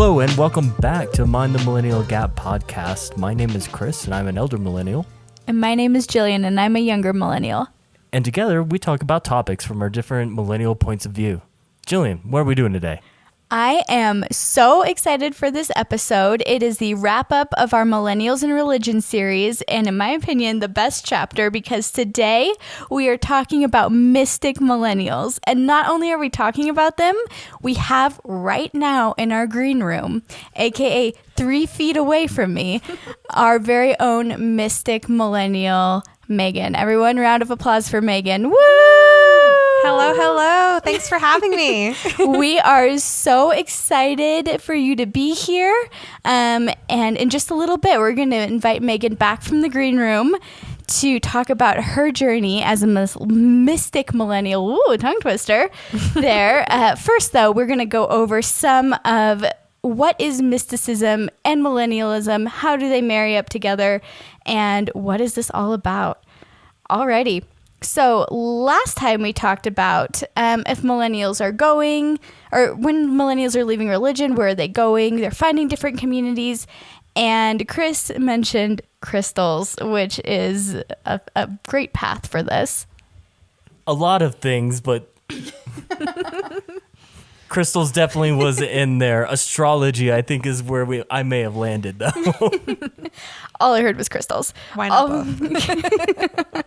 Hello and welcome back to Mind the Millennial Gap podcast. My name is Chris and I'm an elder millennial. And my name is Jillian and I'm a younger millennial. And together we talk about topics from our different millennial points of view. Jillian, what are we doing today? I am so excited for this episode. It is the wrap up of our Millennials and Religion series, and in my opinion, the best chapter, because today we are talking about mystic millennials. And not only are we talking about them, we have right now in our green room, aka 3 feet away from me, our very own mystic millennial, Meagan. Everyone, round of applause for Meagan. Woo! Hello, hello. Thanks for having me. We are so excited for you to be here. And in just a little bit, we're going to invite Meagan back from the green room to talk about her journey as a mystic millennial. Ooh, tongue twister there. First, though, we're going to go over some of what is mysticism and millennialism, how do they marry up together, and what is this all about? Alrighty. So last time we talked about if millennials are going, or when millennials are leaving religion, where are they going? They're finding different communities. And Chris mentioned crystals, which is a great path for this. A lot of things, but crystals definitely was in there. Astrology, I think, is where I may have landed, though. All I heard was crystals. Why not both?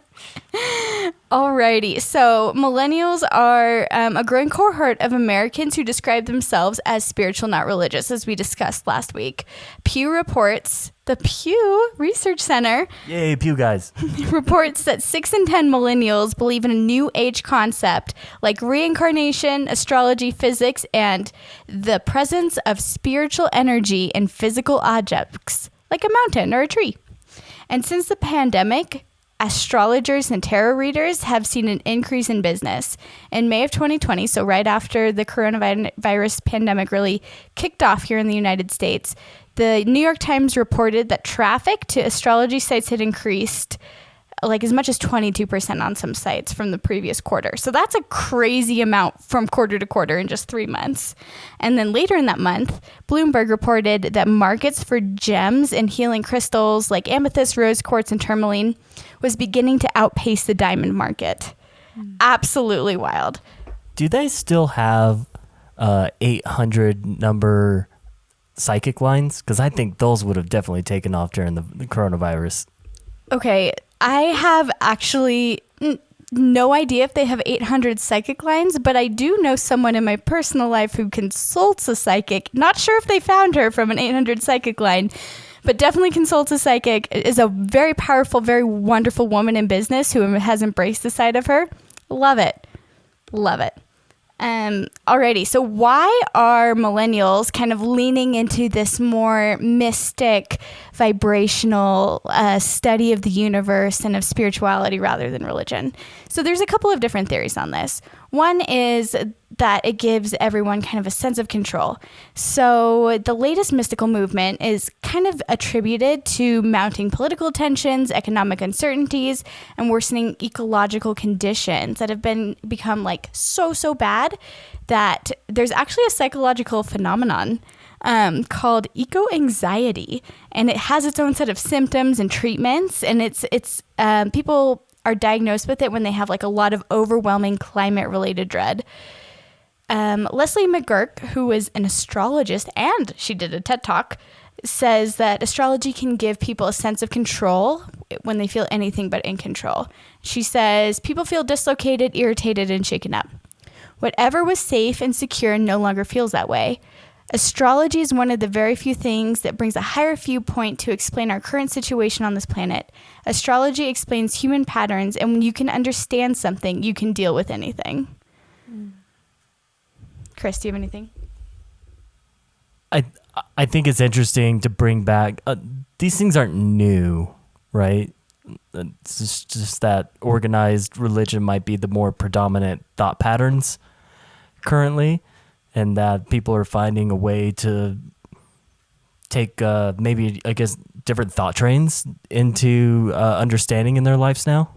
Alrighty, so millennials are a growing cohort of Americans who describe themselves as spiritual, not religious, as we discussed last week. Pew reports, the Pew Research Center, Yay, Pew guys. reports that 6 in 10 millennials believe in a new age concept like reincarnation, astrology, physics, and the presence of spiritual energy in physical objects like a mountain or a tree. And since the pandemic, astrologers and tarot readers have seen an increase in business. In May of 2020, so right after the coronavirus pandemic really kicked off here in the United States, the New York Times reported that traffic to astrology sites had increased like as much as 22% on some sites from the previous quarter. So that's a crazy amount from quarter to quarter in just 3 months. And then later in that month, Bloomberg reported that markets for gems and healing crystals like amethyst, rose quartz, and tourmaline was beginning to outpace the diamond market. Absolutely wild. Do they still have 800 number psychic lines? Because I think those would have definitely taken off during the coronavirus. Okay, I have actually no idea if they have 800 psychic lines, but I do know someone in my personal life who consults a psychic. Not sure if they found her from an 800 psychic line, but definitely consults a psychic. Is a very powerful, very wonderful woman in business who has embraced the side of her. Love it. Love it. Alrighty, so why are millennials kind of leaning into this more mystic, vibrational study of the universe and of spirituality rather than religion? So there's a couple of different theories on this. One is that it gives everyone kind of a sense of control. So the latest mystical movement is kind of attributed to mounting political tensions, economic uncertainties, and worsening ecological conditions that have become like so bad that there's actually a psychological phenomenon called eco-anxiety, and it has its own set of symptoms and treatments, and it's people are diagnosed with it when they have like a lot of overwhelming climate-related dread. Leslie McGurk, who is an astrologist and she did a TED Talk, says that astrology can give people a sense of control when they feel anything but in control. She says people feel dislocated, irritated, and shaken up. Whatever was safe and secure no longer feels that way. Astrology is one of the very few things that brings a higher viewpoint to explain our current situation on this planet. Astrology explains human patterns, and when you can understand something, you can deal with anything. Chris, do you have anything? I think it's interesting to bring back, these things aren't new, right? It's just that organized religion might be the more predominant thought patterns currently, and that people are finding a way to take maybe, I guess, different thought trains into understanding in their lives now.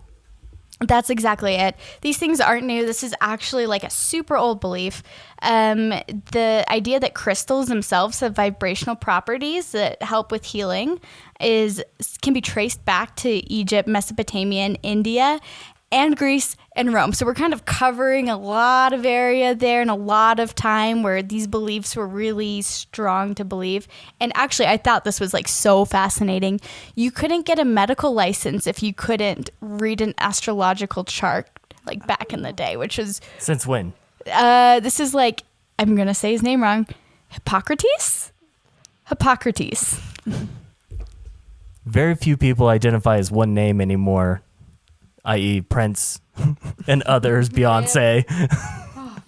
That's exactly it. These things aren't new. This is actually like a super old belief. The idea that crystals themselves have vibrational properties that help with healing can be traced back to Egypt, Mesopotamia, and India, and Greece and Rome. So we're kind of covering a lot of area there and a lot of time where these beliefs were really strong to believe. And actually, I thought this was like so fascinating. You couldn't get a medical license if you couldn't read an astrological chart like back in the day, which was... Since when? This is like, I'm going to say his name wrong. Hippocrates. Very few people identify as one name anymore, i.e. Prince and others, Beyonce.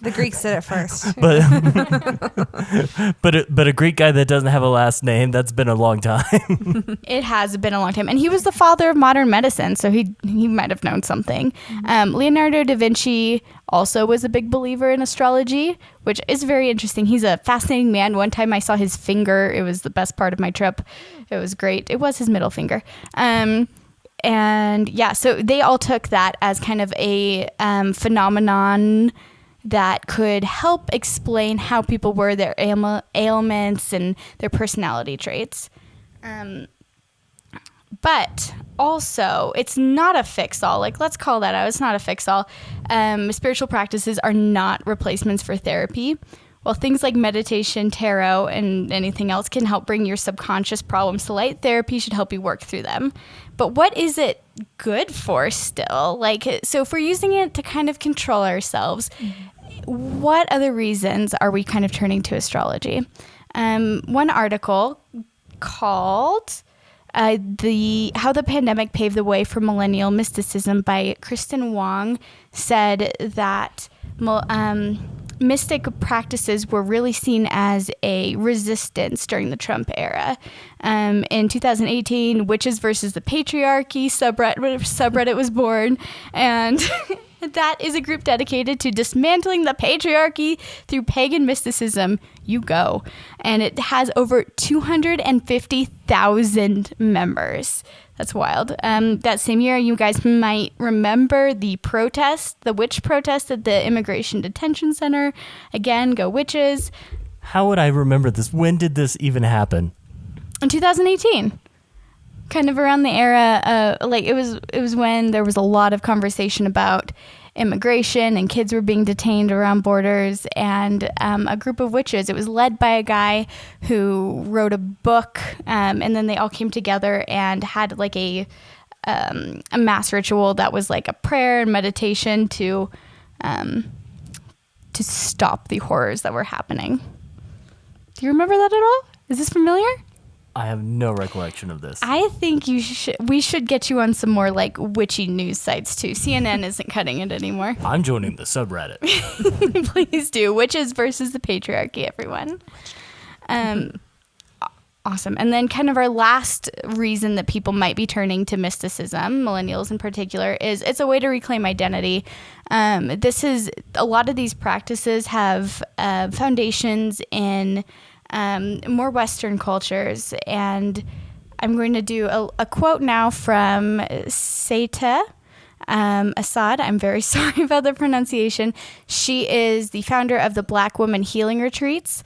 The Greeks did it first. But a Greek guy that doesn't have a last name, that's been a long time. It has been a long time. And he was the father of modern medicine, so he might have known something. Leonardo da Vinci also was a big believer in astrology, which is very interesting. He's a fascinating man. One time I saw his finger. It was the best part of my trip. It was great. It was his middle finger. And yeah, so they all took that as kind of a phenomenon that could help explain how people were, their ailments and their personality traits. But also, it's not a fix-all. Like, let's call that out. It's not a fix-all. Spiritual practices are not replacements for therapy. While things like meditation, tarot, and anything else can help bring your subconscious problems to light, therapy should help you work through them. But what is it good for still? Like, so if we're using it to kind of control ourselves, what other reasons are we kind of turning to astrology? One article called How the Pandemic Paved the Way for Millennial Mysticism by Kristen Wong said that mystic practices were really seen as a resistance during the Trump era. In 2018, Witches versus the Patriarchy subreddit was born, and that is a group dedicated to dismantling the patriarchy through pagan mysticism. You go. And it has over 250,000 members. That's wild. That same year, you guys might remember the witch protest at the Immigration Detention Center. Again, go witches. How would I remember this? When did this even happen? In 2018. Kind of around the era, it was when there was a lot of conversation about immigration and kids were being detained around borders, and a group of witches. It was led by a guy who wrote a book, and then they all came together and had like a mass ritual that was like a prayer and meditation to stop the horrors that were happening. Do you remember that at all? Is this familiar? I have no recollection of this. I think we should get you on some more like witchy news sites too. CNN isn't cutting it anymore. I'm joining the subreddit. Please do. Witches versus the patriarchy, everyone. Awesome. And then kind of our last reason that people might be turning to mysticism, millennials in particular, is it's a way to reclaim identity. A lot of these practices have foundations in more Western cultures, and I'm going to do a quote now from Seta Assad. I'm very sorry about the pronunciation. She is the founder of the Black Woman Healing Retreats.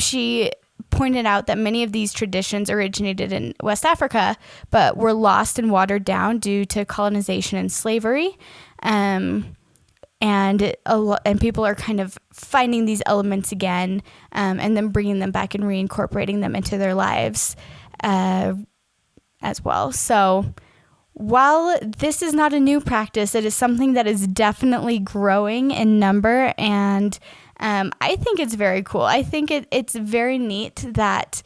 She pointed out that many of these traditions originated in West Africa, but were lost and watered down due to colonization and slavery. And people are kind of finding these elements again, and then bringing them back and reincorporating them into their lives as well. So while this is not a new practice, it is something that is definitely growing in number, and I think it's very cool. I think it's very neat that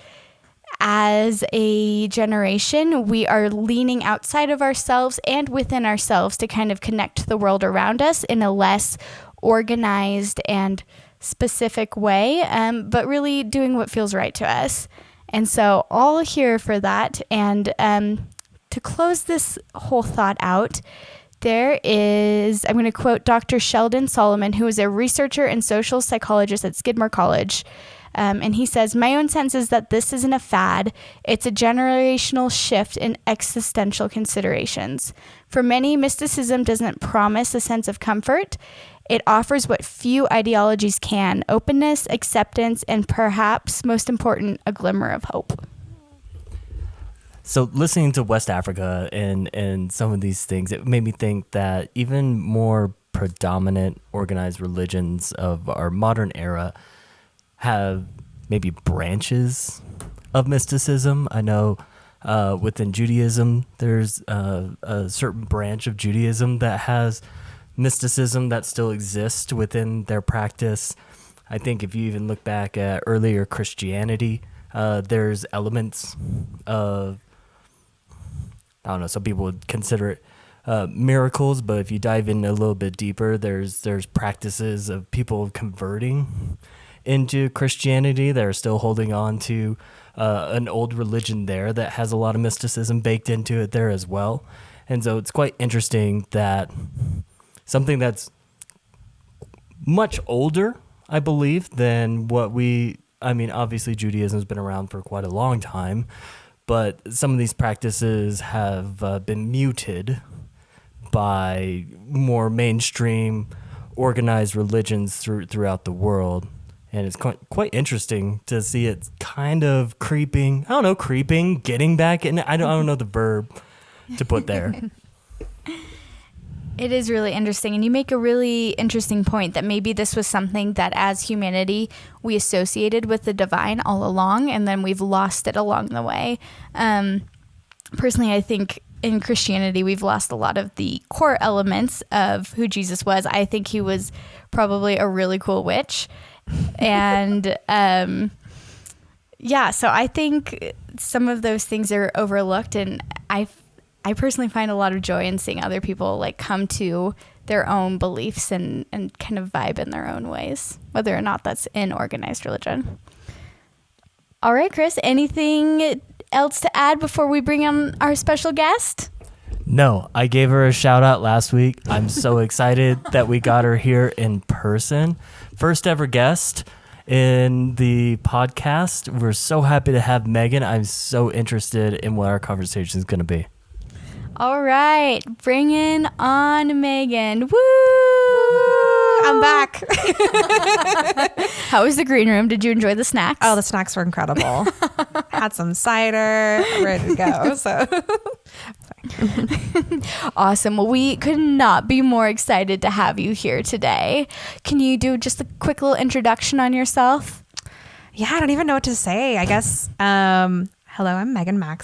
as a generation, we are leaning outside of ourselves and within ourselves to kind of connect to the world around us in a less organized and specific way, but really doing what feels right to us. And so all here for that. And to close this whole thought out, There is, I'm going to quote Dr. Sheldon Solomon, who is a researcher and social psychologist at Skidmore College. And he says, my own sense is that this isn't a fad. It's a generational shift in existential considerations. For many, mysticism doesn't promise a sense of comfort. It offers what few ideologies can: openness, acceptance, and perhaps most important, a glimmer of hope. So listening to West Africa and some of these things, it made me think that even more predominant organized religions of our modern era have maybe branches of mysticism. I know within Judaism, there's a certain branch of Judaism that has mysticism that still exists within their practice. I think if you even look back at earlier Christianity, there's elements of, I don't know, some people would consider it miracles, but if you dive in a little bit deeper, there's practices of people converting into Christianity that are still holding on to an old religion there that has a lot of mysticism baked into it there as well. And so it's quite interesting that something that's much older, I believe, than obviously Judaism's been around for quite a long time, but some of these practices have been muted by more mainstream organized religions throughout the world. And it's quite interesting to see it kind of creeping, getting back in. I don't know the verb to put there. It is really interesting. And you make a really interesting point that maybe this was something that as humanity we associated with the divine all along, and then we've lost it along the way. Personally, I think in Christianity, we've lost a lot of the core elements of who Jesus was. I think he was probably a really cool witch. And so I think some of those things are overlooked, and I personally find a lot of joy in seeing other people like come to their own beliefs and kind of vibe in their own ways, whether or not that's in organized religion. All right, Chris, anything else to add before we bring on our special guest? No, I gave her a shout out last week. I'm so excited that we got her here in person. First ever guest in the podcast. We're so happy to have Meagan. I'm so interested in what our conversation is going to be. All right, bringing on Meagan. Woo! I'm back. How was the green room? Did you enjoy the snacks? Oh, the snacks were incredible. Had some cider, ready to go. So awesome. Well, we could not be more excited to have you here today. Can you do just a quick little introduction on yourself? Yeah, I don't even know what to say. I guess, hello, I'm Meagan Ma.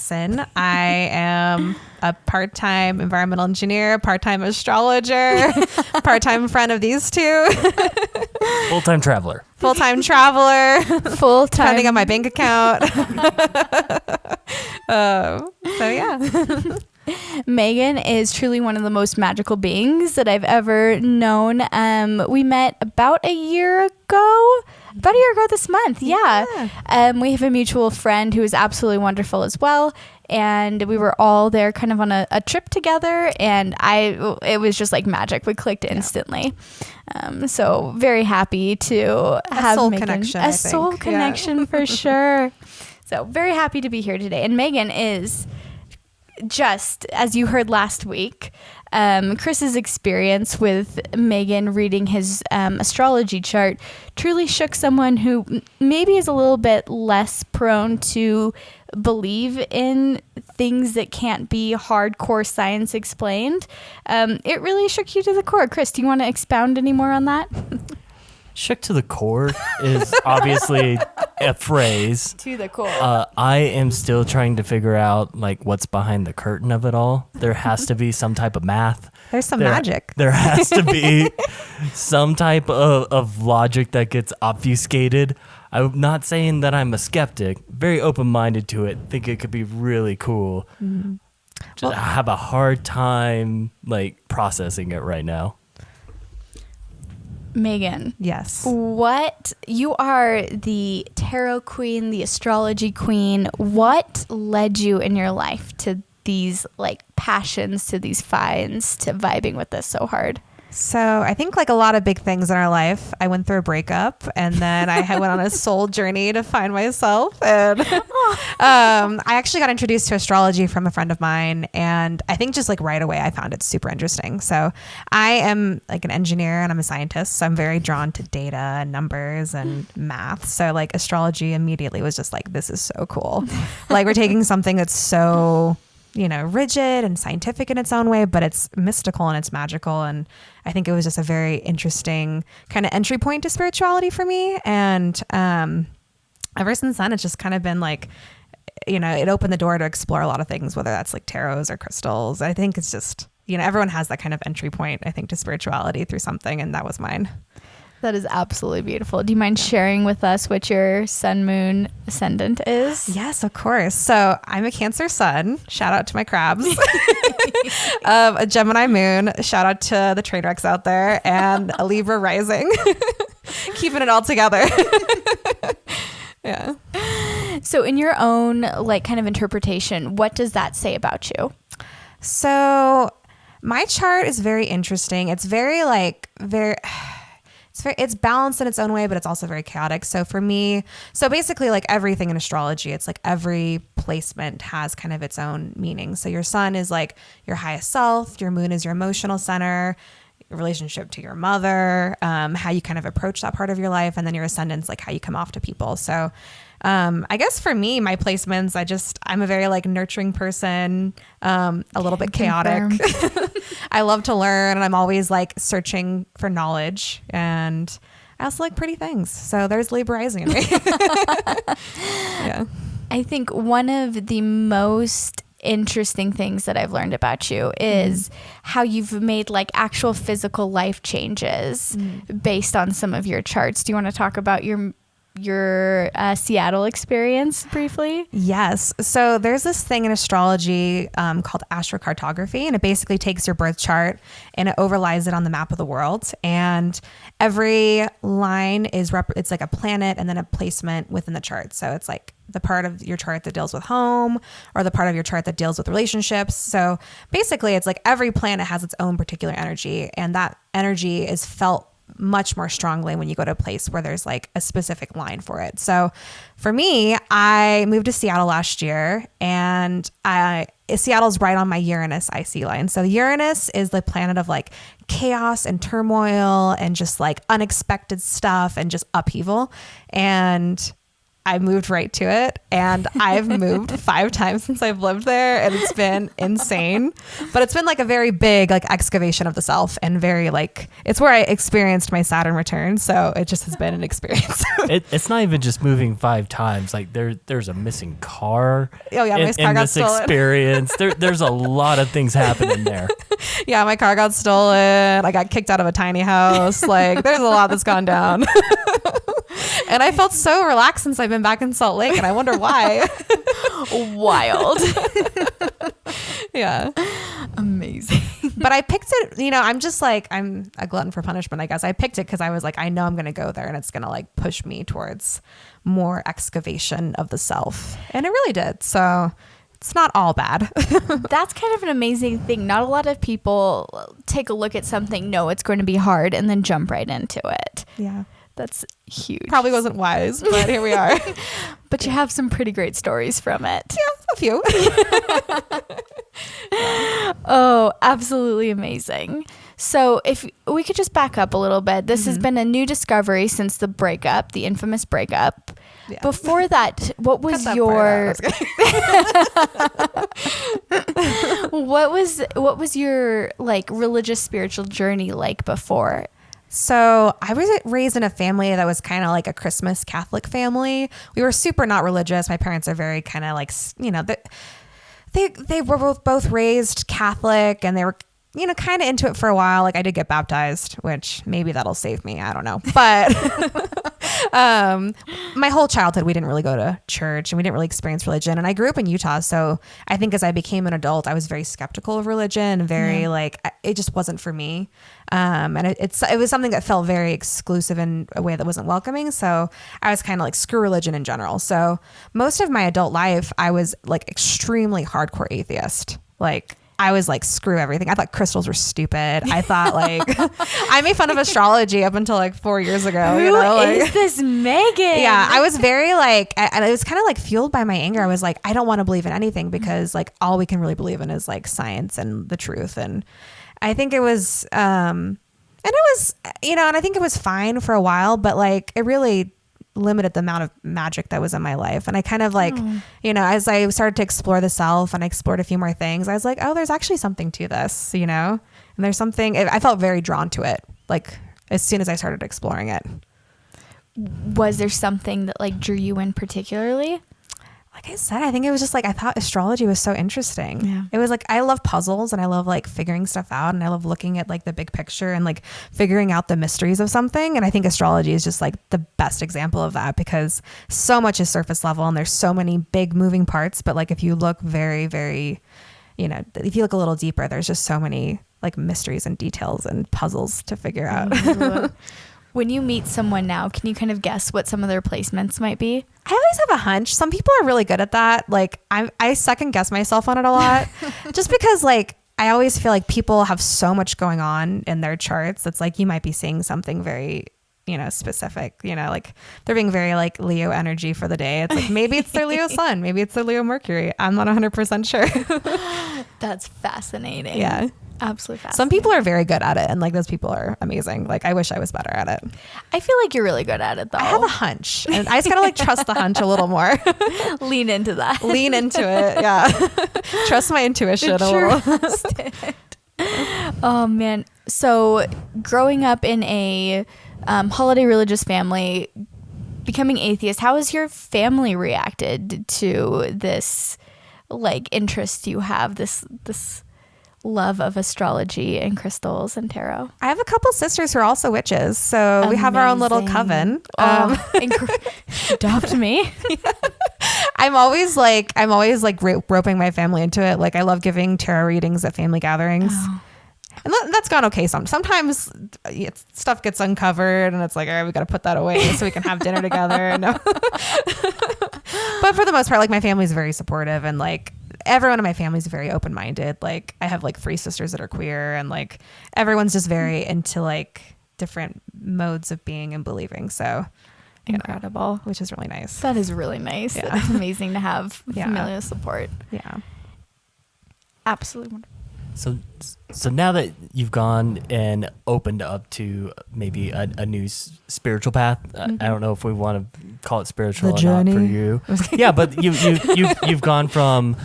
I am a part-time environmental engineer, part-time astrologer, part-time friend of these two. Full-time traveler. Full-time traveler. Full-time. Depending on my bank account. So yeah. Meagan is truly one of the most magical beings that I've ever known. We met about a year ago this month. Yeah. We have a mutual friend who is absolutely wonderful as well. And we were all there kind of on a trip together, and it was just like magic. We clicked instantly. So very happy to have soul Meagan. connection, A soul connection for sure. So very happy to be here today. And Meagan is just, as you heard last week, Chris's experience with Meagan reading his astrology chart truly shook someone who maybe is a little bit less prone to believe in things that can't be hardcore science explained. It really shook you to the core. Chris, do you want to expound any more on that? Shook to the core is obviously a phrase. To the core. I am still trying to figure out like what's behind the curtain of it all. There has to be some type of math. There's some magic. There has to be some type of logic that gets obfuscated. I'm not saying that I'm a skeptic. Very open-minded to it. Think it could be really cool. Mm-hmm. Just have a hard time like processing it right now. Meagan. Yes. You are the tarot queen, the astrology queen. What led you in your life to these like passions to these finds to vibing with this so hard? So I think like a lot of big things in our life, I went through a breakup and then I went on a soul journey to find myself. And I actually got introduced to astrology from a friend of mine. And I think just like right away, I found it super interesting. So I am like an engineer and I'm a scientist. So I'm very drawn to data and numbers and math. So like astrology immediately was just like, this is so cool. Like we're taking something that's so, you know, rigid and scientific in its own way, but it's mystical and it's magical. And I think it was just a very interesting kind of entry point to spirituality for me. And ever since then, it's just kind of been like, you know, it opened the door to explore a lot of things, whether that's like tarots or crystals. I think it's just, you know, everyone has that kind of entry point, I think, to spirituality through something. And that was mine. That is absolutely beautiful. Do you mind sharing with us what your sun, moon, ascendant is? Yes, of course. So I'm a Cancer sun. Shout out to my crabs. A Gemini moon. Shout out to the train wrecks out there. And a Libra rising. Keeping it all together. Yeah. So in your own like kind of interpretation, what does that say about you? So my chart is very interesting. It's very like it's balanced in its own way, but it's also very chaotic. So for me, so basically like everything in astrology, it's like every placement has kind of its own meaning. So your sun is like your highest self, your moon is your emotional center, your relationship to your mother, how you kind of approach that part of your life, and then your ascendant's like how you come off to people. So I guess for me, my placements, I'm a very like nurturing person, a little bit chaotic. I love to learn and I'm always like searching for knowledge, and I also like pretty things. So there's Libra rising in me. Yeah. I think one of the most interesting things that I've learned about you is how you've made like actual physical life changes based on some of your charts. Do you want to talk about your Seattle experience briefly? Yes. So there's this thing in astrology called astrocartography, and it basically takes your birth chart and it overlies it on the map of the world. And every line is it's like a planet and then a placement within the chart. So it's like the part of your chart that deals with home or the part of your chart that deals with relationships. So basically it's like every planet has its own particular energy, and that energy is felt much more strongly when you go to a place where there's like a specific line for it. So for me, I moved to Seattle last year, and Seattle's right on my Uranus IC line. So Uranus is the planet of like chaos and turmoil and just like unexpected stuff and just upheaval. And I moved right to it, and I've moved 5 times since I've lived there, and it's been insane. But it's been like a very big like excavation of the self, and very like it's where I experienced my Saturn return. So it just has been an experience. It's not even just moving 5 times. Like there's a missing car. Oh yeah, my car in got this stolen. experience. There's a lot of things happening there. Yeah, my car got stolen. I got kicked out of a tiny house. Like there's a lot that's gone down. And I felt so relaxed since I've been back in Salt Lake, and I wonder why. Wild. Yeah. Amazing. But I picked it, you know, I'm just like, I'm a glutton for punishment, I guess. I picked it because I was like, I know I'm going to go there and it's going to like push me towards more excavation of the self. And it really did. So it's not all bad. That's kind of an amazing thing. Not a lot of people take a look at something, know it's going to be hard, and then jump right into it. Yeah. That's huge. Probably wasn't wise, but here we are. But you have some pretty great stories from it. Yeah, a few. Oh, absolutely amazing. So if we could just back up a little bit, this has been a new discovery since the breakup, the infamous breakup. Yeah. Before that, what was what was your like religious spiritual journey like before? So I was raised in a family that was kind of like a Christmas Catholic family. We were super not religious. My parents are very kind of like, you know, they were both raised Catholic, and they were, you know, kind of into it for a while. Like I did get baptized, which maybe that'll save me. I don't know. But my whole childhood, we didn't really go to church and we didn't really experience religion. And I grew up in Utah. So I think as I became an adult, I was very skeptical of religion, very like, it just wasn't for me. And it was something that felt very exclusive in a way that wasn't welcoming. So I was kind of like, screw religion in general. So most of my adult life, I was like extremely hardcore atheist. Like I was like, screw everything. I thought crystals were stupid. I thought like, I made fun of astrology up until like 4 years ago. Who is this Meagan? Yeah, I was very like, and it was kind of like fueled by my anger. I was like, I don't want to believe in anything because like all we can really believe in is like science and the truth. And I think it was, and it was, you know, and I think it was fine for a while, but like it really limited the amount of magic that was in my life. And I kind of like, you know, as I started to explore the self and I explored a few more things, I was like, oh, there's actually something to this, you know, and there's something, I felt very drawn to it. Like as soon as I started exploring it. Was there something that like drew you in particularly? Like I said, I think it was just like, I thought astrology was so interesting. Yeah. It was like, I love puzzles and I love like figuring stuff out and I love looking at like the big picture and like figuring out the mysteries of something. And I think astrology is just like the best example of that because so much is surface level and there's so many big moving parts. But like, if you look very, very, you know, if you look a little deeper, there's just so many like mysteries and details and puzzles to figure out. When you meet someone now, can you kind of guess what some of their placements might be? I always have a hunch. Some people are really good at that. Like I second guess myself on it a lot just because like I always feel like people have so much going on in their charts. It's like you might be seeing something very, you know, specific, you know, like they're being very like Leo energy for the day. It's like maybe it's their Leo sun, maybe it's their Leo Mercury. I'm not 100% sure. That's fascinating. Yeah. Absolutely fascinating. Some people are very good at it and like those people are amazing. Like I wish I was better at it. I feel like you're really good at it though. I have a hunch and I just gotta like trust the hunch a little more. Lean into that. Lean into it. Yeah. Trust my intuition a little. Oh man. So growing up in a holiday religious family, becoming atheist, how has your family reacted to this like interest you have, this love of astrology and crystals and tarot? I have a couple sisters who are also witches, so we have our own little coven. Adopt me. I'm always like roping my family into it. Like I love giving tarot readings at family gatherings. And that's gone okay. Sometimes stuff gets uncovered and it's like, all right, we got to put that away so we can have dinner together. No. But for the most part, like my family's very supportive and like everyone in my family is very open-minded. Like I have like 3 sisters that are queer and like everyone's just very into like different modes of being and believing. So incredible, which is really nice. That is really nice. Yeah. It's amazing to have familial support. Yeah. Absolutely wonderful. So now that you've gone and opened up to maybe a new spiritual path, I don't know if we want to call it spiritual or not for you. Yeah, but you've gone from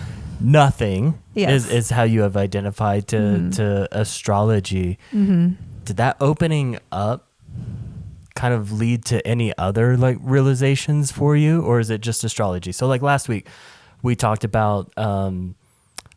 nothing is how you have identified to astrology. Did that opening up kind of lead to any other like realizations for you, or is it just astrology? So like last week we talked about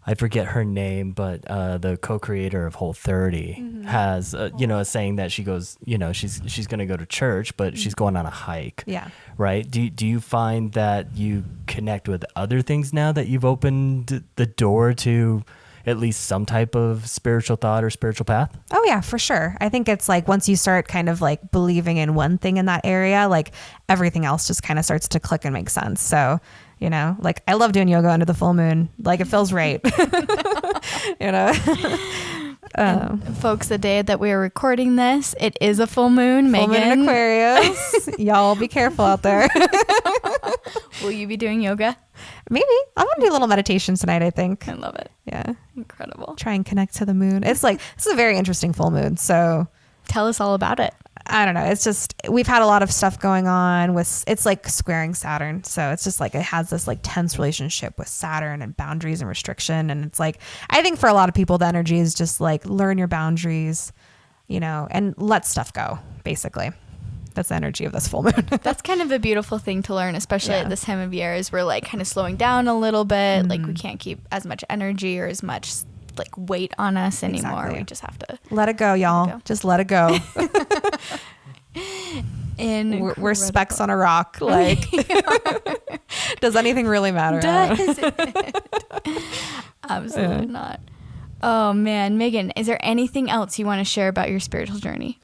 I forget her name, but the co-creator of Whole30 has, a saying that she goes, she's going to go to church, but she's going on a hike. Yeah. Right. Do you find that you connect with other things now that you've opened the door to at least some type of spiritual thought or spiritual path? Oh yeah, for sure. I think it's like once you start kind of like believing in one thing in that area, like everything else just kind of starts to click and make sense. So, like I love doing yoga under the full moon. Like it feels right. Folks, the day that we are recording this, it is a full moon. Full moon in Aquarius. Y'all be careful out there. Will you be doing yoga? Maybe. I'm going to do a little meditation tonight, I think. I love it. Yeah. Incredible. Try and connect to the moon. It's like, this is a very interesting full moon. So tell us all about it. I don't know. It's just, we've had a lot of stuff going on it's like squaring Saturn. So it's just like, it has this like tense relationship with Saturn and boundaries and restriction. And it's like, I think for a lot of people, the energy is just like, learn your boundaries, and let stuff go, basically. That's the energy of this full moon. That's kind of a beautiful thing to learn, especially at this time of year, is we're like kind of slowing down a little bit. Like we can't keep as much energy or as much like weight on us anymore. Exactly. We just have to Let it go, y'all. go. Just let it go. We're Incredible. specks on a rock. Like, does anything really matter? Does it? Absolutely not. Oh man, Megan, is there anything else you want to share about your spiritual journey?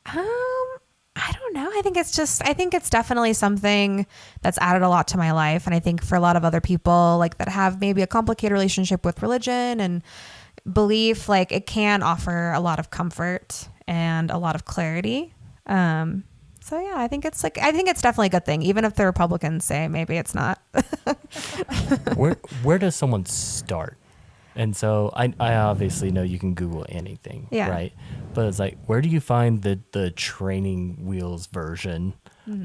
I don't know. I think it's definitely something that's added a lot to my life. And I think for a lot of other people, like that have maybe a complicated relationship with religion and belief, like it can offer a lot of comfort and a lot of clarity. So yeah, I think it's definitely a good thing, even if the Republicans say maybe it's not. Where does someone start? And so I obviously know you can Google anything, Yeah. right? But it's like, where do you find the training wheels version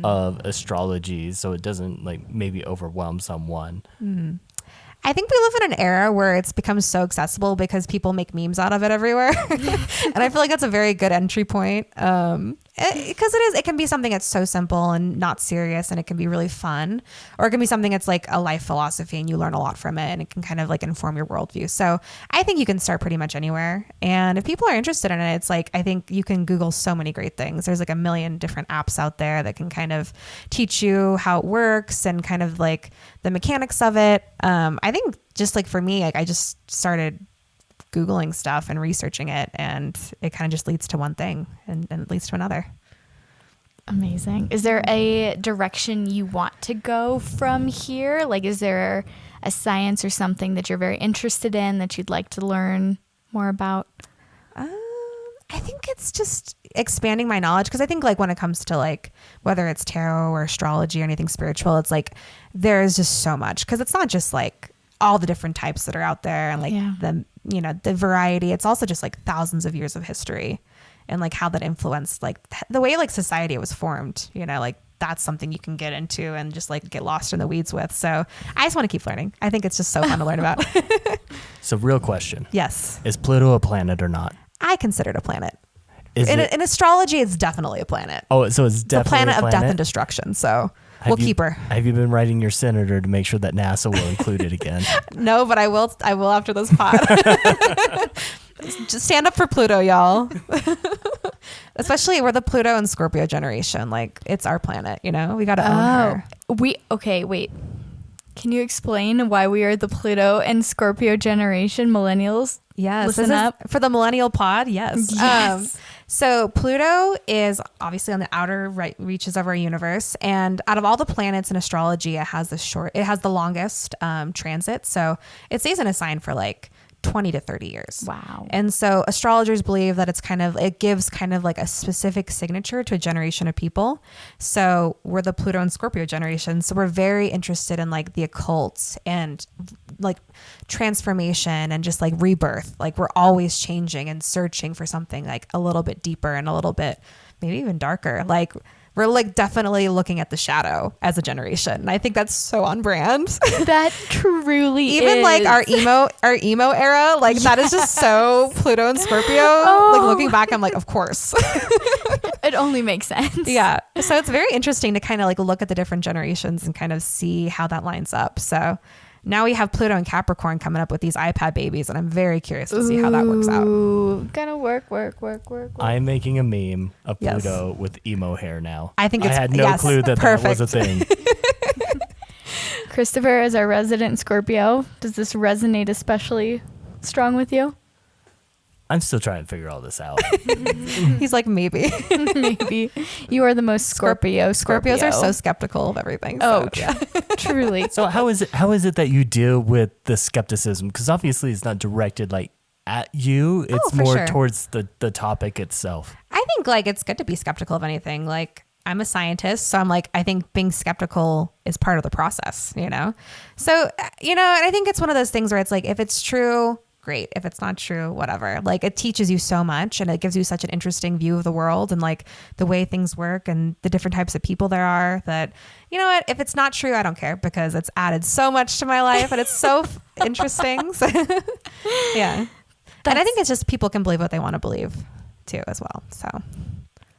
of astrology so it doesn't like maybe overwhelm someone? I think we live in an era where it's become so accessible because people make memes out of it everywhere. And I feel like that's a very good entry point. Because it can be something that's so simple and not serious, and it can be really fun, or it can be something that's like a life philosophy and you learn a lot from it and it can kind of like inform your worldview. So I think you can start pretty much anywhere. And if people are interested in it, it's like, I think you can Google so many great things. There's like a million different apps out there that can kind of teach you how it works and kind of like the mechanics of it. I think just like for me, like I just started Googling stuff and researching it, and it kind of just leads to one thing and it leads to another. Amazing. Is there a direction you want to go from here? Like, is there a science or something that you're very interested in that you'd like to learn more about? I think it's just expanding my knowledge, because I think like when it comes to like whether it's tarot or astrology or anything spiritual, it's like there's just so much, because it's not just like all the different types that are out there and like the variety. It's also just like thousands of years of history and like how that influenced like the way like society was formed, like that's something you can get into and just like get lost in the weeds with. So I just want to keep learning. I think it's just so fun to learn about. So real question. Yes. Is Pluto a planet or not? I consider it a planet. Is it? In astrology, it's definitely a planet. Oh, so it's It's a definitely planet of death and destruction. So keep her. Have you been writing your senator to make sure that NASA will include it again? No, but I will after this pod. Just stand up for Pluto, y'all. Especially we're the Pluto and Scorpio generation. Like, it's our planet, we got to own her. Wait. Can you explain why we are the Pluto and Scorpio generation, millennials? Yes. Listen up. For the Millennial pod, yes. Yes. So Pluto is obviously on the outer reaches of our universe. And out of all the planets in astrology, it has the longest transit. So it stays in a sign for like 20 to 30 years. Wow. And so astrologers believe that it gives kind of like a specific signature to a generation of people. So we're the Pluto and Scorpio generation. So we're very interested in like the occult and like transformation and just like rebirth. Like we're always changing and searching for something like a little bit deeper and a little bit maybe even darker. Like we're like definitely looking at the shadow as a generation. And I think that's so on brand. That truly Even is. like our emo era, like that is just so Pluto and Scorpio. Like looking back, I'm like, of course. It only makes sense. Yeah. So it's very interesting to kind of like look at the different generations and kind of see how that lines up. So now we have Pluto and Capricorn coming up with these iPad babies, and I'm very curious to see how that works out. Gonna work. I'm making a meme of Yes. Pluto with emo hair now. I think I had no clue that was a thing. Christopher is our resident Scorpio. Does this resonate especially strong with you? I'm still trying to figure all this out. He's like, maybe. Maybe. You are the most Scorpio. Scorpios are so skeptical of everything. Oh, So, yeah. truly. So how is it that you deal with the skepticism? Because obviously it's not directed like at you. It's for more sure. towards the topic itself. I think like it's good to be skeptical of anything. Like I'm a scientist, so I'm like, I think being skeptical is part of the process, So, and I think it's one of those things where it's like, if it's true, great. If it's not true, whatever. Like it teaches you so much and it gives you such an interesting view of the world and like the way things work and the different types of people there are that, you know what, if it's not true, I don't care, because it's added so much to my life and it's so interesting. So, yeah. And I think it's just people can believe what they want to believe too as well. So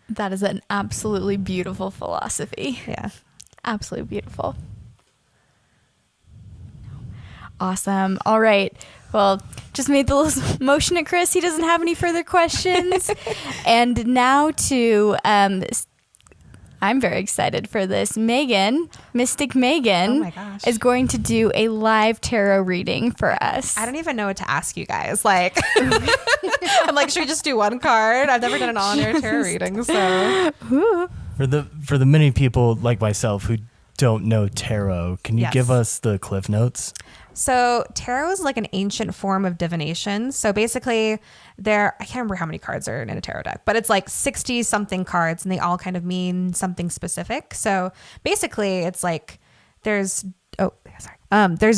That is an absolutely beautiful philosophy. yeah. Absolutely beautiful. Awesome. All right. Well, just made the little motion at Chris. He doesn't have any further questions. And now to, I'm very excited for this. Meagan, Mystic Meagan, Oh my gosh. is going to do a live tarot reading for us. I don't even know what to ask you guys. Like, I'm like, should we just do one card? I've never done an all-air tarot reading, so. Ooh. For the many people like myself who don't know tarot, can you Yes. give us the cliff notes? So tarot is like an ancient form of divination. So basically I can't remember how many cards are in a tarot deck, but it's like 60 something cards and they all kind of mean something specific. So basically it's like there's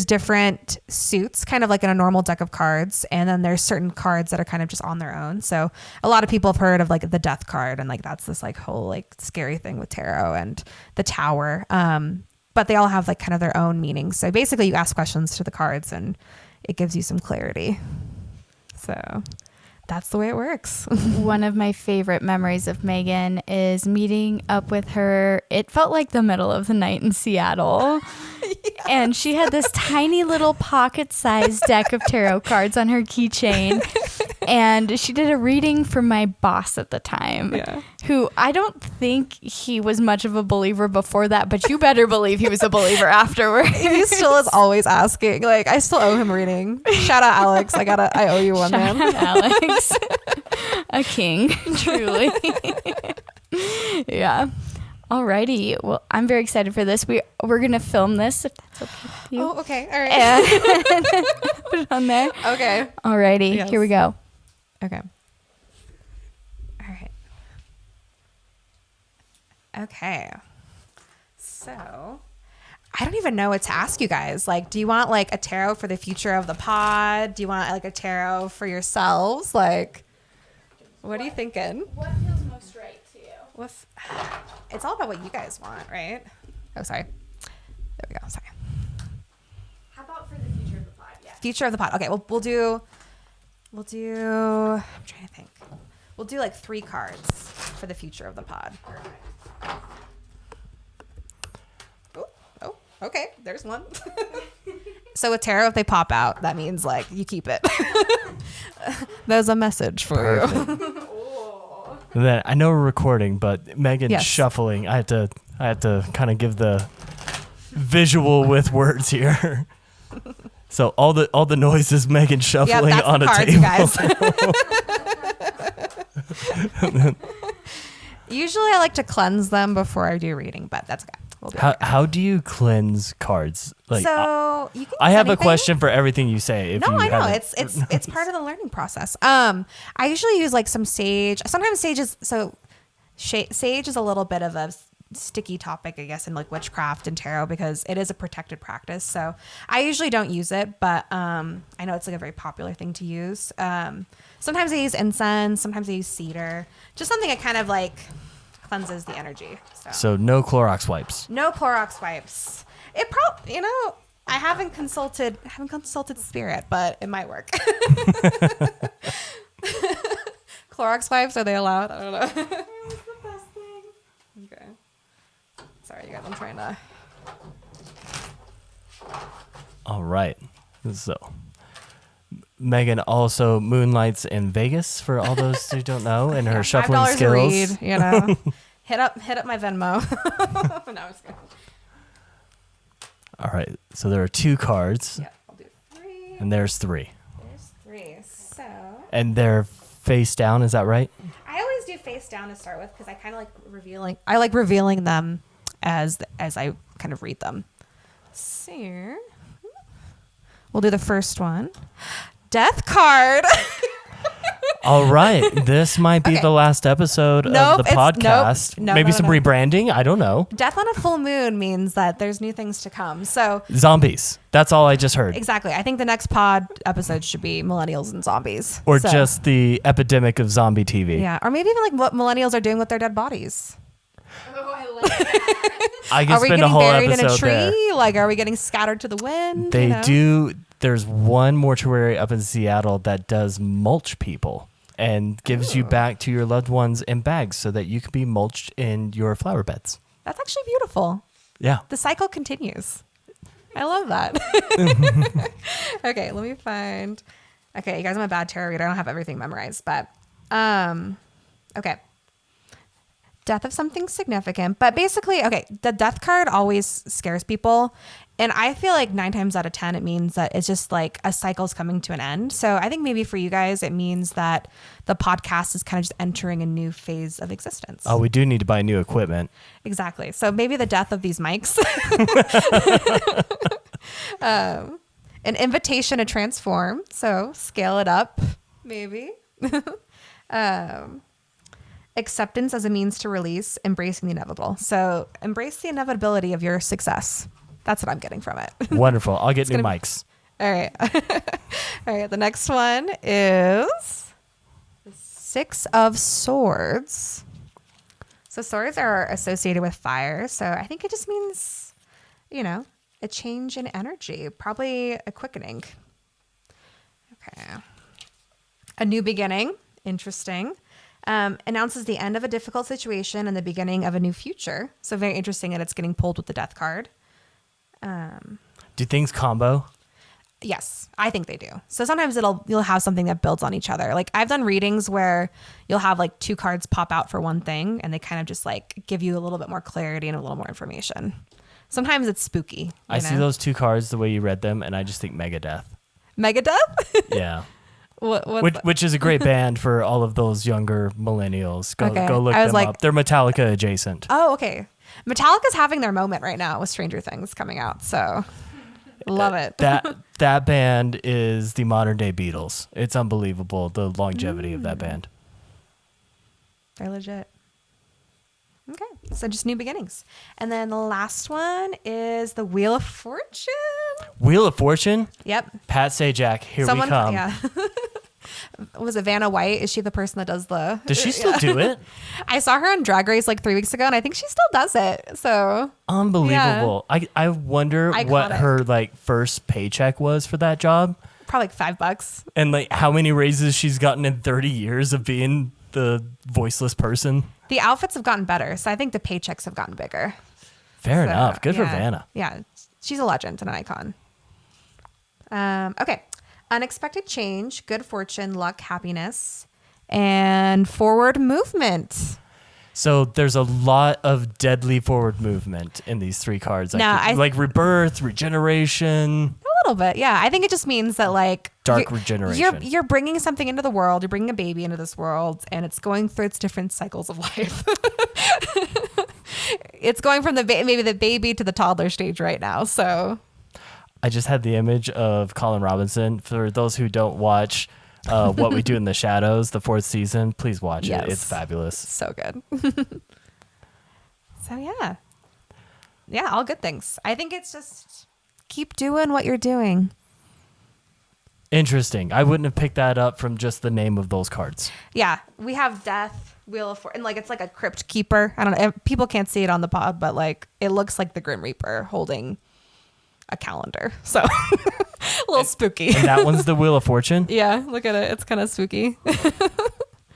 different suits kind of like in a normal deck of cards. And then there's certain cards that are kind of just on their own. So a lot of people have heard of like the death card and like that's this like whole like scary thing with tarot and the tower. But they all have like kind of their own meanings. So basically you ask questions to the cards and it gives you some clarity. So that's the way it works. One of my favorite memories of Meagan is meeting up with her. It felt like the middle of the night in Seattle. And she had this tiny little pocket-sized deck of tarot cards on her keychain. And she did a reading for my boss at the time, who I don't think he was much of a believer before that, but you better believe he was a believer afterwards. He still is always asking. Like, I still owe him a reading. Shout out Alex. I owe you one, man. Shout out Alex. A king, truly. Yeah. Alrighty. Well, I'm very excited for this. We're gonna film this if that's okay with you. Oh, okay. All right. And put it on there. Okay. Alrighty. Yes. Here we go. Okay. All right. Okay. So, I don't even know what to ask you guys. Like, do you want like a tarot for the future of the pod? Do you want like a tarot for yourselves? Like, what are you thinking? What feels most right to you? It's all about what you guys want, right? Oh, sorry. There we go. Sorry. How about for the future of the pod? Yeah. Future of the pod. Okay, we'll do. I'm trying to think. We'll do like 3 cards for the future of the pod. Oh, okay. There's one. So with tarot, if they pop out, that means like you keep it. There's a message for you. And then I know we're recording, but Megan's Yes. shuffling. I had to kind of give the visual with words here. So all the noise is Megan shuffling that's on the a cards, table. you guys. Usually I like to cleanse them before I do reading, but that's okay. We'll do it. How do you cleanse cards? Like, So you can. I use have a anything. question for everything you say. If No, you I know haven't- it's part of the learning process. I usually use like some sage. Sometimes sage is a little bit of a sticky topic, I guess, in like witchcraft and tarot because it is a protected practice. So I usually don't use it, but I know it's like a very popular thing to use. Sometimes I use incense. Sometimes I use cedar. Just something that kind of like cleanses the energy. So no Clorox wipes. No Clorox wipes. It probably, I haven't consulted spirit, but it might work. Clorox wipes, are they allowed? I don't know. What's the best thing? Okay. Sorry, you guys, I'm trying to. All right. So Megan also moonlights in Vegas for all those who don't know, and her shuffling $5 skills. a read, hit up my Venmo. No, I'm just kidding. All right. So there are 2 cards, Yeah, I'll do 3. and there's 3. There's 3. So And they're face down. Is that right? I always do face down to start with because I kind of like revealing. I like revealing them as I kind of read them. So we'll do the first one. Death card. All right. This might be Okay. the last episode Nope, of the it's- podcast. nope. No, Maybe no, some no. rebranding. I don't know. Death on a full moon means that there's new things to come. So Zombies. That's all I just heard. exactly. I think the next pod episode should be Millennials and Zombies. Or So, just the epidemic of zombie TV. yeah. Or maybe even like what millennials are doing with their dead bodies. Oh, I like that. I can Are we spend a getting whole buried in episode a tree? there. Like, are we getting scattered to the wind? They You know? do. There's one mortuary up in Seattle that does mulch people and gives you back to your loved ones in bags so that you can be mulched in your flower beds. That's actually beautiful. Yeah. The cycle continues. I love that. Okay, let me find. Okay, you guys, I'm a bad tarot reader. I don't have everything memorized, but okay. Death of something significant. But basically, okay, the death card always scares people. And I feel like 9 times out of 10, it means that it's just like a cycle's coming to an end. So I think maybe for you guys, it means that the podcast is kind of just entering a new phase of existence. Oh, we do need to buy new equipment. Exactly. So maybe the death of these mics. An invitation to transform. So scale it up, maybe. Acceptance as a means to release, embracing the inevitable. So embrace the inevitability of your success. That's what I'm getting from it. Wonderful. I'll get new mics. All right. All right. The next one is the 6 of Swords. So swords are associated with fire. So I think it just means, a change in energy, probably a quickening. Okay. A new beginning. Interesting. Announces the end of a difficult situation and the beginning of a new future. So very interesting that it's getting pulled with the death card. Do things combo? Yes, I think they do. So sometimes you'll have something that builds on each other. Like I've done readings where you'll have like 2 cards pop out for one thing and they kind of just like give you a little bit more clarity and a little more information. Sometimes it's spooky. I see those 2 cards the way you read them and I just think Megadeth. Megadeth? Yeah. Which is a great band for all of those younger millennials. Go look them up. They're Metallica adjacent. Oh, okay. Metallica's having their moment right now with Stranger Things coming out, so love it. That band is the modern day Beatles. It's unbelievable the longevity of that band. They're legit. Okay, so just new beginnings. And then the last one is the Wheel of Fortune. Wheel of Fortune? Yep. Pat Sajak, here we come. Yeah. Was it Vanna White? Is she the person that does the... Does she still do it? I saw her on Drag Race like 3 weeks ago, and I think she still does it. So unbelievable. Yeah. I wonder what her like first paycheck was for that job. Probably like $5. And like how many raises she's gotten in 30 years of being the voiceless person. The outfits have gotten better, so I think the paychecks have gotten bigger. Fair enough. Good for Vanna. Yeah, she's a legend and an icon. Okay. Unexpected change, good fortune, luck, happiness, and forward movement. So there's a lot of deadly forward movement in these 3 cards. Like rebirth, regeneration. A little bit, yeah. I think it just means that like dark regeneration. You're bringing something into the world. You're bringing a baby into this world, and it's going through its different cycles of life. It's going from maybe the baby to the toddler stage right now. So I just had the image of Colin Robinson. For those who don't watch What We Do in the Shadows, the 4th season, please watch it. It's fabulous. So good. So yeah. Yeah, all good things. I think it's just keep doing what you're doing. Interesting. I wouldn't have picked that up from just the name of those cards. Yeah, we have Death, Wheel of Fortune, and like it's like a crypt keeper. I don't know. People can't see it on the pod, but like it looks like the Grim Reaper holding a calendar. So a little spooky. And that one's the Wheel of Fortune? Yeah, look at it. It's kind of spooky. Ooh,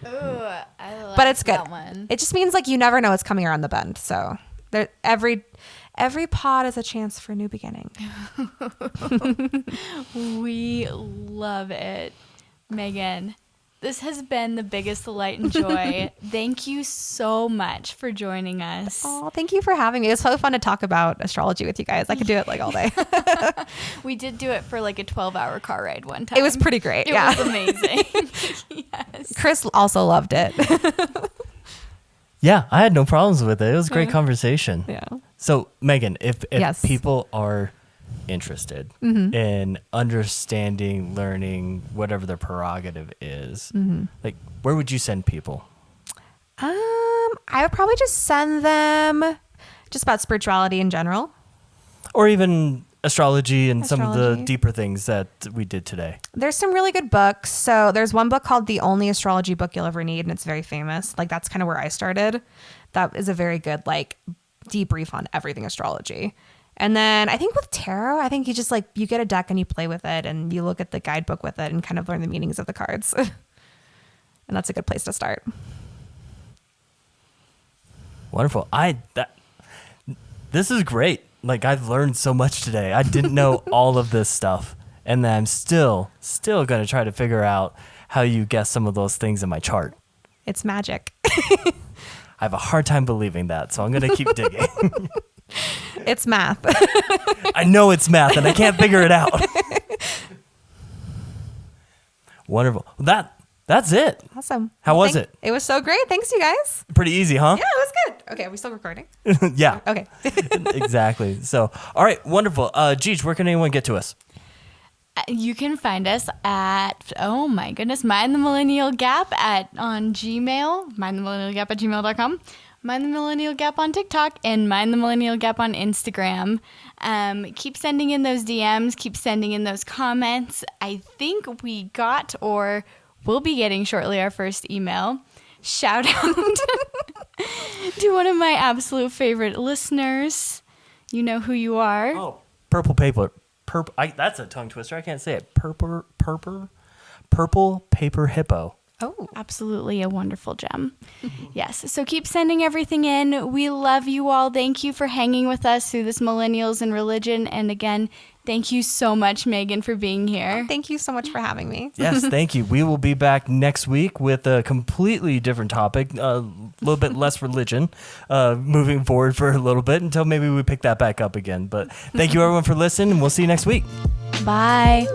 I like but it's good. that one. It just means like you never know what's coming around the bend. So there, every pod is a chance for a new beginning. We love it. Megan, this has been the biggest delight and joy. Thank you so much for joining us. Oh, thank you for having me. It was so fun to talk about astrology with you guys. I could do it like all day. We did do it for like a 12-hour car ride one time. It was pretty great. It was amazing. Yes. Chris also loved it. Yeah, I had no problems with it. It was a great conversation. Yeah. So, Megan, if Yes. people are interested in understanding, learning, whatever their prerogative is, like where would you send people? I would probably just send them just about spirituality in general. Or even astrology and some of the Astrology. deeper things that we did today. There's some really good books. So there's one book called The Only Astrology Book You'll Ever Need, and it's very famous. Like that's kind of where I started. That is a very good like debrief on everything astrology. And then I think with tarot, I think you just like you get a deck and you play with it and you look at the guidebook with it and kind of learn the meanings of the cards. And that's a good place to start. Wonderful. This is great. Like I've learned so much today. I didn't know all of this stuff. And then I'm still going to try to figure out how you guess some of those things in my chart. It's magic. I have a hard time believing that, so I'm going to keep digging. It's math. I know it's math, and I can't figure it out. Wonderful. That's it. Awesome. How was it? It was so great. Thanks, you guys. Pretty easy, huh? Yeah, it was good. Okay, are we still recording? Yeah. Okay. Exactly. So, all right, wonderful. Geej, where can anyone get to us? You can find us at, oh my goodness, Mind the Millennial Gap on Gmail, mindthemillennialgap@gmail.com, Mind the Millennial Gap on TikTok, and Mind the Millennial Gap on Instagram. Keep sending in those DMs, keep sending in those comments. I think we got or will be getting shortly our first email. Shout out to one of my absolute favorite listeners. You know who you are. Oh, Purple Paper. That's a tongue twister. I can't say it. Purple Paper Hippo. Oh, Absolutely a wonderful gem. Yes. So keep sending everything in. We love you all. Thank you for hanging with us through this Millennials and Religion. And again, thank you so much, Meagan, for being here. thank you so much for having me. Yes, thank you. We will be back next week with a completely different topic, a little bit less religion, moving forward for a little bit until maybe we pick that back up again. But thank you, everyone, for listening, and we'll see you next week. Bye.